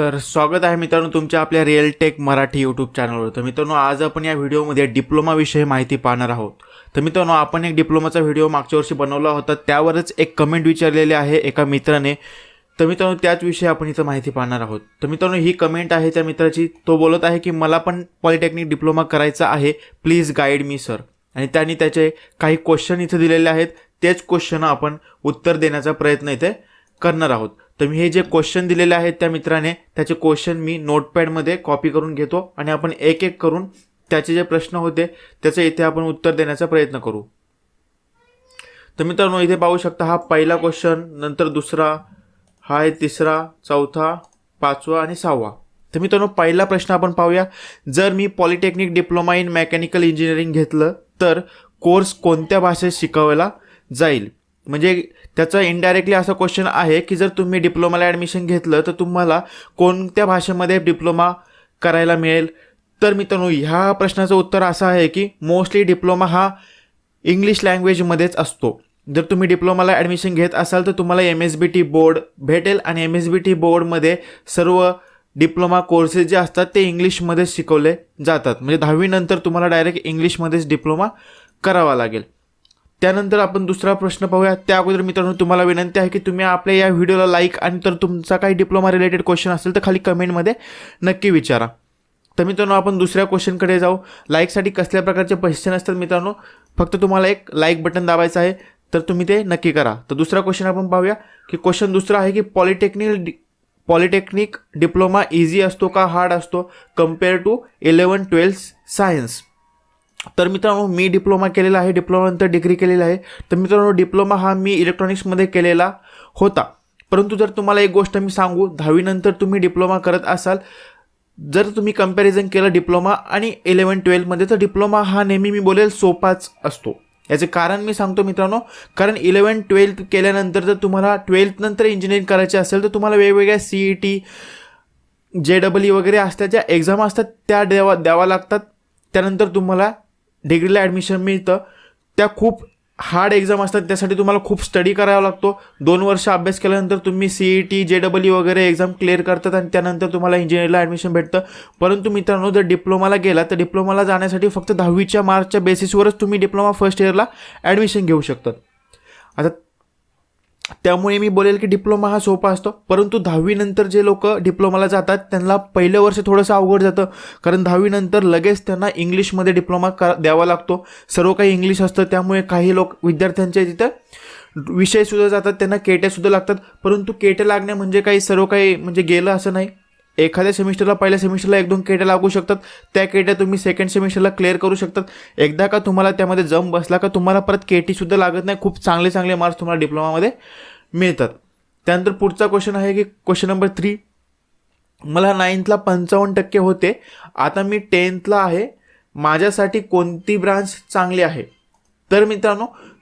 तर स्वागत आहे मित्रांनो तुमच्या आपल्या रिअल टेक मराठी यूट्यूब चॅनलवर. तर मित्रांनो आज आपण या व्हिडिओमध्ये डिप्लोमाविषयी माहिती पाहणार आहोत. तर मित्रांनो आपण एक डिप्लोमाचा व्हिडिओ मागच्या वर्षी बनवला होता, त्यावरच एक कमेंट विचारलेली आहे एका मित्राने. तर मित्रांनो त्याच विषयी आपण इथं माहिती पाहणार आहोत. तर मित्रांनो ही कमेंट आहे त्या मित्राची. तो बोलत आहे की मला पण पॉलिटेक्निक डिप्लोमा करायचा आहे, प्लीज गाईड मी सर. आणि त्यांनी त्याचे काही क्वेश्चन इथे दिलेले आहेत, तेच क्वेश्चन आपण उत्तर देण्याचा प्रयत्न इथे करणार आहोत. तर मी हे जे क्वेश्चन दिलेले आहेत त्या मित्राने, त्याचे क्वेश्चन मी नोटपॅडमध्ये कॉपी करून घेतो आणि आपण एक एक करून त्याचे जे प्रश्न होते त्याचे इथे आपण उत्तर देण्याचा प्रयत्न करू. तर मित्रांनो इथे पाहू शकता, हा पहिला क्वेश्चन, नंतर दुसरा, हा आहे तिसरा, चौथा, पाचवा आणि सहावा. तर मित्रांनो पहिला प्रश्न आपण पाहूया. जर मी polytechnic diploma in mechanical engineering घेतलं तर कोर्स कोणत्या भाषेत शिकवला जाईल? म्हणजे त्याचा इनडायरेक्टली असा क्वेश्चन आहे की जर तुम्ही डिप्लोमाला ॲडमिशन घेतलं तर तुम्हाला कोणत्या भाषेमध्ये डिप्लोमा करायला मिळेल? तर मित्रांनो ह्या प्रश्नाचं उत्तर असं आहे की मोस्टली डिप्लोमा हा इंग्लिश लँग्वेजमध्येच असतो. जर तुम्ही डिप्लोमाला ॲडमिशन घेत असाल तर तुम्हाला MSBT बोर्ड भेटेल आणि MSBT बोर्डमध्ये सर्व डिप्लोमा कोर्सेस जे असतात ते इंग्लिशमध्येच शिकवले जातात. म्हणजे 10वी नंतर तुम्हाला डायरेक्ट इंग्लिशमध्येच डिप्लोमा करावा लागेल. त्यानंतर आपण दुसरा प्रश्न पाहूया. त्या अगोदर मित्रांनो तुम्हाला विनंती आहे की तुम्ही आपल्या या व्हिडिओला लाईक आणि तर तुमचा काही डिप्लोमा रिलेटेड क्वेश्चन असेल तर खाली कमेंटमध्ये नक्की विचारा. तर मित्रांनो आपण दुसऱ्या क्वेश्चनकडे जाऊ. लाईकसाठी कसल्या प्रकारचे पैसे नसतात मित्रांनो, फक्त तुम्हाला एक लाईक बटन दाबायचं आहे, तर तुम्ही ते नक्की करा. तर दुसरा क्वेश्चन आपण पाहूया की क्वेश्चन दुसरा आहे की पॉलिटेक्निक डिप्लोमा इझी असतो का हार्ड असतो कम्पेअर टू 11-12 सायन्स? तर मित्रांनो मी डिप्लोमा केलेला आहे, डिप्लोमानंतर डिग्री केलेली आहे. तर मित्रांनो डिप्लोमा हा मी इलेक्ट्रॉनिक्समध्ये केलेला होता. परंतु जर तुम्हाला एक गोष्ट मी सांगू, 10वी नंतर तुम्ही डिप्लोमा करत असाल, जर तुम्ही कंपॅरिझन केलं डिप्लोमा आणि 11-12मध्ये, तर डिप्लोमा हा नेहमी मी बोलेल सोपाच असतो. याचे कारण मी सांगतो मित्रांनो, कारण 11-12 केल्यानंतर जर तुम्हाला 12th नंतर इंजिनिअरिंग करायचे असेल तर तुम्हाला वेगवेगळ्या CET, JEE वगैरे असतात, ज्या एक्झाम असतात त्या द्यावा लागतात. त्यानंतर तुम्हाला डिग्रीला ॲडमिशन मिळतं. त्या खूप हार्ड एक्झाम असतात, त्यासाठी तुम्हाला खूप स्टडी करावा लागतो. 2 वर्ष अभ्यास केल्यानंतर तुम्ही CET, JEE वगैरे एक्झाम क्लिअर करतात आणि त्यानंतर तुम्हाला इंजिनिअरिंगला ॲडमिशन भेटतं. परंतु मित्रांनो जर डिप्लोमाला गेला तर डिप्लोमाला जाण्यासाठी फक्त 10वीच्या मार्कच्या बेसिसवरच तुम्ही डिप्लोमा फर्स्ट इयरला ॲडमिशन घेऊ शकतात. आता त्यामुळे मी बोलेल की डिप्लोमा हा सोपा असतो. परंतु 10वी नंतर जे लोक डिप्लोमाला जातात त्यांना पहिलं वर्ष थोडंसं अवघड जातं, कारण 10वी नंतर लगेच त्यांना इंग्लिशमध्ये डिप्लोमा द्यावा लागतो. सर्व काही इंग्लिश असतं, त्यामुळे काही विद्यार्थ्यांच्या तिथं विषयसुद्धा जातात, त्यांना केट्यासुद्धा लागतात. परंतु केट्या लागणे म्हणजे काही सर्व काही म्हणजे गेलं असं नाही. एखाद्या सेमिस्टरला पहिल्या सेमिस्टरला 1-2 केट्या लागू शकतात, त्या केट्या तुम्ही सेकंड सेमिस्टरला क्लिअर करू शकतात. एकदा का तुम्हाला त्यामध्ये जम बसला का तुम्हाला परत केटीसुद्धा लागत नाही. खूप चांगले मार्क्स तुम्हाला डिप्लोमामध्ये मिळतात. त्यानंतर पुढचा क्वेश्चन आहे की क्वेश्चन नंबर 3. मला 9thला 55% होते, आता मी 10thला आहे, माझ्यासाठी कोणती ब्रांच चांगली आहे? तर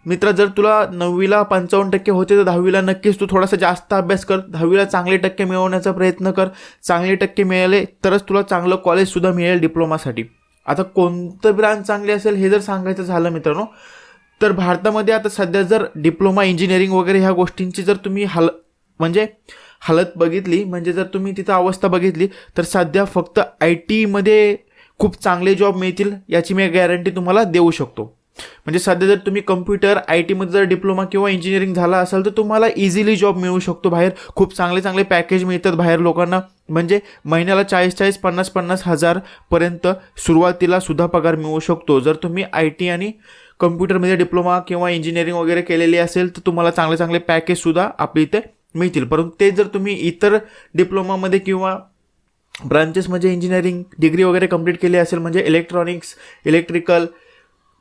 मित्रा जर तुला 9वीला 55% होते तर 10वीला नक्कीच तू थोडासा जास्त अभ्यास कर. 10वीला चांगले टक्के मिळवण्याचा प्रयत्न कर. चांगले टक्के मिळाले तरच तुला चांगलं कॉलेजसुद्धा मिळेल डिप्लोमासाठी. आता कोणतं ब्रांच चांगली असेल हे जर सांगायचं झालं मित्रांनो, तर भारतामध्ये आता सध्या जर डिप्लोमा इंजिनिअरिंग वगैरे ह्या गोष्टींची जर तुम्ही हालत बघितली, म्हणजे जर तुम्ही तिथं अवस्था बघितली, तर सध्या फक्त IT मध्ये खूप चांगले जॉब मिळतील याची मी गॅरंटी तुम्हाला देऊ शकतो. म्हणजे सध्या जर तुम्ही कम्प्युटर IT मध्ये जर डिप्लोमा किंवा इंजिनिअरिंग झाला असाल तर तुम्हाला इझिली जॉब मिळू शकतो बाहेर. खूप चांगले पॅकेज मिळतात बाहेर लोकांना, म्हणजे महिन्याला 40,000, 50,000 पर्यंत सुरुवातीला सुद्धा पगार मिळू शकतो. जर तुम्ही IT आणि कम्प्युटरमध्ये डिप्लोमा किंवा इंजिनिअरिंग वगैरे केलेली असेल तर तुम्हाला चांगले पॅकेजसुद्धा आपल्या इथे मिळतील. परंतु ते जर तुम्ही इतर डिप्लोमामध्ये किंवा ब्रांचेसमध्ये इंजिनिअरिंग डिग्री वगैरे कंप्लीट केली असेल, म्हणजे इलेक्ट्रॉनिक्स, इलेक्ट्रिकल,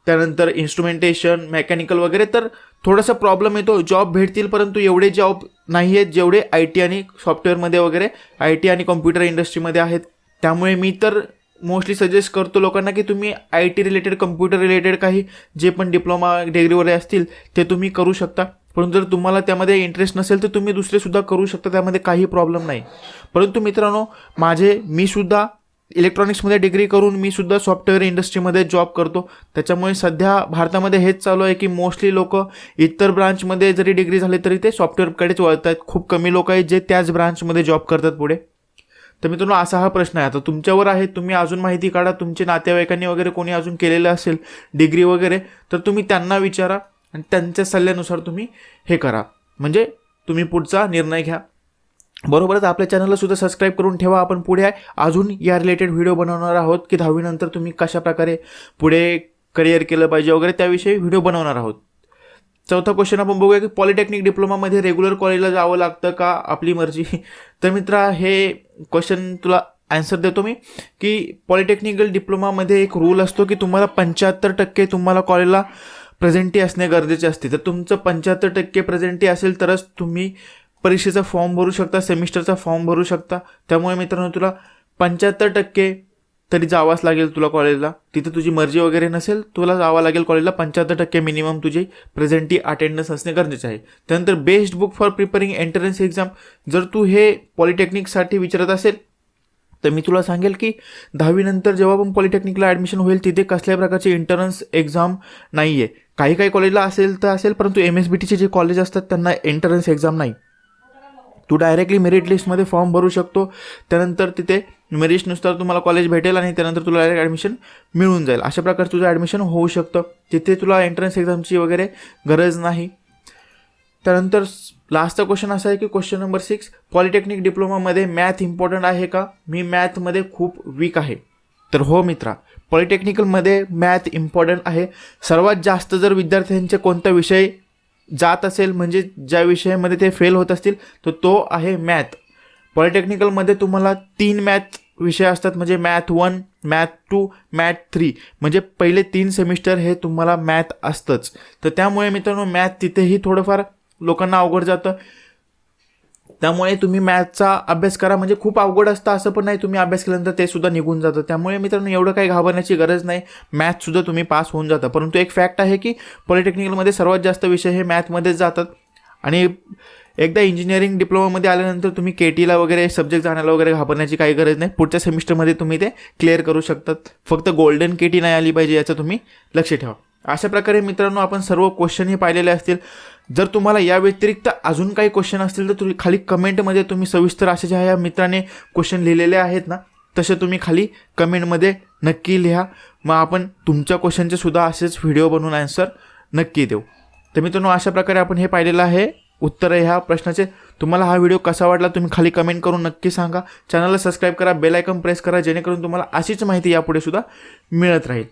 त्यानंतर इन्स्ट्रुमेंटेशन, मेकॅनिकल वगैरे, तर थोडासा प्रॉब्लेम येतो. जॉब भेटतील परंतु एवढे जॉब नाही आहेत जेवढे IT आणि सॉफ्टवेअरमध्ये वगैरे, IT आणि कम्प्युटर इंडस्ट्रीमध्ये आहेत. त्यामुळे मी तर मोस्टली सजेस्ट करतो लोकांना की तुम्ही IT रिलेटेड, कम्प्युटर रिलेटेड काही जे पण डिप्लोमा डिग्री वगैरे असतील ते तुम्ही करू शकता. परंतु जर तुम्हाला त्यामध्ये इंटरेस्ट नसेल तर तुम्ही दुसरेसुद्धा करू शकता, त्यामध्ये काही प्रॉब्लेम नाही. परंतु मित्रांनो मी सुद्धा इलेक्ट्रॉनिक्समध्ये डिग्री करून मी सुद्धा सॉफ्टवेअर इंडस्ट्रीमध्ये जॉब करतो. त्याच्यामुळे सध्या भारतामध्ये हेच चालू आहे की मोस्टली लोक इतर ब्रांचमध्ये जरी डिग्री झाली तरी ते सॉफ्टवेअरकडेच वळत आहेत. खूप कमी लोक आहेत जे त्याच ब्रांचमध्ये जॉब करतात पुढे. तर मित्रांनो असा हा प्रश्न आहे. आता तुमच्यावर आहे, तुम्ही अजून माहिती काढा. तुमचे नातेवाईकांनी वगैरे कोणी अजून केलेलं असेल डिग्री वगैरे तर तुम्ही त्यांना विचारा आणि त्यांच्या सल्ल्यानुसार तुम्ही हे करा, म्हणजे तुम्ही पुढचा निर्णय घ्या. बरोबरच आपल्या चॅनलला सुद्धा सबस्क्राईब करून ठेवा. आपण पुढे अजून या रिलेटेड व्हिडिओ बनवणार आहोत की 10वी नंतर तुम्ही कशाप्रकारे पुढे करिअर केलं पाहिजे वगैरे त्याविषयी व्हिडिओ बनवणार आहोत. चौथा क्वेश्चन आपण बघूया की पॉलिटेक्निक डिप्लोमामध्ये रेग्युलर कॉलेजला जावं लागतं का आपली मर्जी. तर मित्रा हे क्वेश्चन तुला आन्सर देतो मी की पॉलिटेक्निकल डिप्लोमामध्ये एक रूल असतो की तुम्हाला 75% तुम्हाला कॉलेजला प्रेझेंटी असणे गरजेचे असते. तर तुमचं 75% प्रेझेंटी असेल तरच तुम्ही परीक्षेचा फॉर्म भरू शकता, सेमिस्टरचा फॉर्म भरू शकता. त्यामुळे मित्रांनो तुला 75% तरी जावाच लागेल तुला कॉलेजला. तिथे तुझी मर्जी वगैरे नसेल, तुला जावं लागेल कॉलेजला. 75% मिनिमम तुझी प्रेझेंटी अटेंडन्स असणे गरजेचे आहे. त्यानंतर best book for preparing entrance exam. जर तू हे पॉलिटेक्निकसाठी विचारत असेल तर मी तुला सांगेल की 10वी नंतर जेव्हा पण पॉलिटेक्निकला ॲडमिशन होईल तिथे कसल्याही प्रकारची एंट्रन्स एक्झाम नाही आहे. काही कॉलेजला असेल तर असेल, परंतु MSBTचे जे कॉलेज असतात त्यांना एंट्रन्स एक्झाम नाही. तू डायरेक्टली मेरिट लिस्टमध्ये फॉर्म भरू शकतो. त्यानंतर तिथे मेरिटनुसार तुम्हाला कॉलेज भेटेल आणि त्यानंतर तुला डायरेक्ट ॲडमिशन मिळून जाईल. अशा प्रकारे तुझं ॲडमिशन होऊ शकतं. तिथे तुला एंट्रन्स एक्झामची वगैरे गरज नाही. त्यानंतर लास्टचा क्वेश्चन असा आहे की क्वेश्चन नंबर 6, पॉलिटेक्निक डिप्लोमामध्ये मॅथ इम्पॉर्टंट आहे का? मी मॅथमध्ये खूप वीक आहे. तर हो मित्रा, पॉलिटेक्निकलमध्ये मॅथ इम्पॉर्टंट आहे. सर्वात जास्त जर विद्यार्थ्यांचे कोणता विषय जात असेल, म्हणजे ज्या विषयामध्ये ते फेल होत असतील, तर तो आहे मॅथ. पॉलिटेक्निकलमध्ये तुम्हाला 3 मॅथ विषय असतात, म्हणजे मॅथ 1, मॅथ 2, मॅथ 3, म्हणजे पहिले 3 सेमिस्टर हे तुम्हाला मॅथ असतंच. तर त्यामुळे मित्रांनो मॅथ तिथेही थोडंफार लोकांना अवघड जातं. त्यामुळे तुम्ही मॅथचा अभ्यास करा. म्हणजे खूप अवघड असतं असं पण नाही, तुम्ही अभ्यास केल्यानंतर ते सुद्धा निघून जातं. त्यामुळे मित्रांनो एवढं काही घाबरण्याची गरज नाही, मॅथसुद्धा तुम्ही पास होऊन जाता. परंतु एक फॅक्ट आहे की पॉलिटेक्निकलमध्ये सर्वात जास्त विषय हे मॅथमध्येच जातात. आणि एकदा इंजिनिअरिंग डिप्लोमामध्ये आल्यानंतर तुम्ही KTला वगैरे सब्जेक्ट जाण्याला वगैरे घाबरण्याची काही गरज नाही. पुढच्या सेमिस्टरमध्ये तुम्ही ते क्लिअर करू शकतात. फक्त गोल्डन KT नाही आली पाहिजे याचं तुम्ही लक्ष ठेवा. अशा प्रकारे मित्रांनो आपण सर्व क्वेश्चनही पाहिलेले असतील. जर तुम्हाला या व्यतिरिक्त अजून काही क्वेश्चन असतील तर तुम्ही खाली कमेंटमध्ये तुम्ही सविस्तर असे ज्या या मित्राने क्वेश्चन लिहिलेले आहेत ना, तसे तुम्ही खाली कमेंटमध्ये नक्की लिहा. मग आपण तुमच्या क्वेश्चनचे सुद्धा असेच व्हिडिओ बनवून आन्सर नक्की देऊ. तर मित्रांनो अशा प्रकारे आपण हे पाहिलेलं आहे उत्तर ह्या प्रश्नाचे. तुम्हाला हा व्हिडिओ कसा वाटला तुम्ही खाली कमेंट करून नक्की सांगा. चॅनलला सबस्क्राईब करा, बेल आयकॉन प्रेस करा, जेणेकरून तुम्हाला अशीच माहिती यापुढे सुद्धा मिळत राहील.